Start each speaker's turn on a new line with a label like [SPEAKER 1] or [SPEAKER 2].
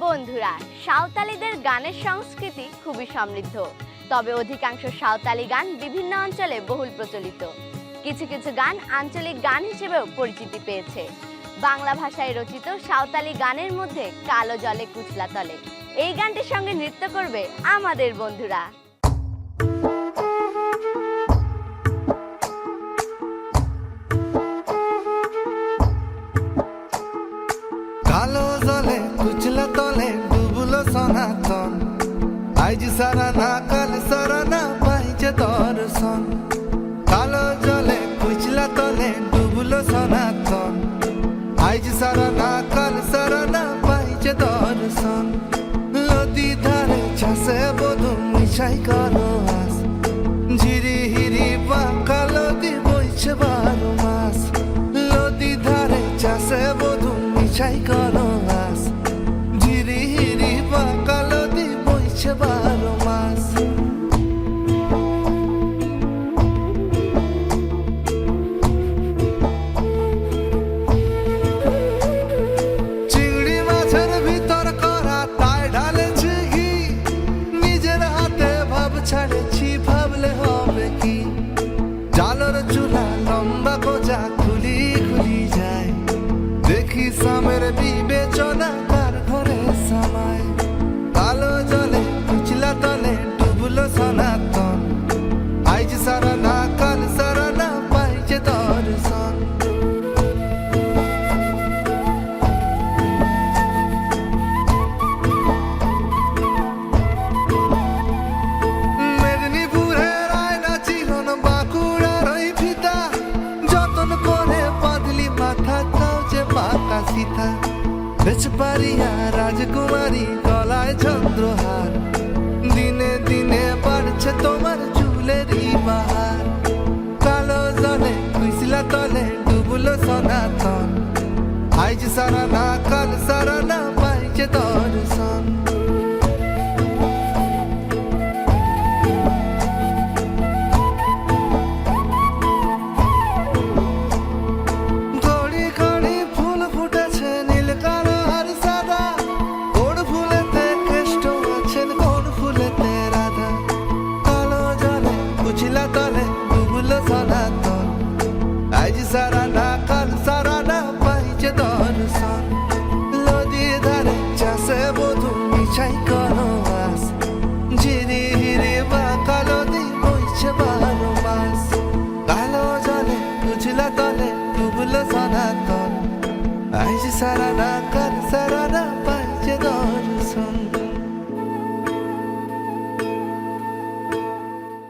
[SPEAKER 1] বন্ধুরা, সাঁওতালিদের গানের সংস্কৃতি খুবই সমৃদ্ধ। তবে অধিকাংশ সাঁওতালি গান বিভিন্ন অঞ্চলে বহুল প্রচলিত। কিছু কিছু গান আঞ্চলিক গান হিসেবেও পরিচিতি পেয়েছে। বাংলা ভাষায় রচিত সাঁওতালি গানের মধ্যে কালো জলে কুচলা তলে এই গানটির সঙ্গে নৃত্য করবে আমাদের বন্ধুরা।
[SPEAKER 2] কালো জলে কুচলা তলে ডুবলো সনাতন, আইজ সারা না কাল সারা না পাইছে দর্শন। কালো জলে কুচলা তলে ডুবলো সনাতন, আইজ সারা না কাল সারা না পাইছে দর্শন। নদী ধারে চাষে বধু মিশাই করো আস, ঝিরি হিরি বাঁকা নদী বইছে 12 মাস। নদী ধারে চাষে বধু মিশাই করো আস, ঝিরি হিরি বাঁকা নদী বইছে 12 মাস। চিংড়ি মাছের ভিতর করা তাই ঢালেছি ঘি, নিজের হাতে ভাব ছাড়েছি ভাবলে হবে কি। জালর চুলা লম্বা গোজা খুলি খুলি যায়, দেখি সামের বিবেচনা কার ঘরে সামায়। কালো জলে কুচলা তলে ডুবলো সনাতন, আইজ সারা না কাল সারা না পাইছে দর্শন। মেদিনীপুরের আয়না চিরন বাঁকুড়ার ওই ফিতা, যতন করে বাঁধলি মাথা তাও যে বাঁকা সীতা। বেচপারিয়া রাজকুমারী গলায় চন্দ্রহার, দিনে দিনে বাড়ছে তোমার চুলেরই বাহার। কালো জলে কুচলা তলে ডুবলো সনাতন, আইজ সারা না কাল সারা না পাইছে দর্শন। গড়ি গড়ি ফুল ফুটেছে নীল কালো আর সাদা, কোন ফুলেতে কৃষ্ণ আছেন কোন ফুলেতে রাধা। কালো জলে কুচলা তলে ডুবলো সনাতন, আজ সারা না কাল সারা না পাইছে দর্শন। নদী ধারে চাষে বধু মিশাই করো আস, ঝিরি হিরি বাঁকা নদী বইছে 12 মাস। কালো জলে কুচলা তলে ডুবলো সনাতন, আইজ সারা না কাল সারা না পাইছে দর্শন।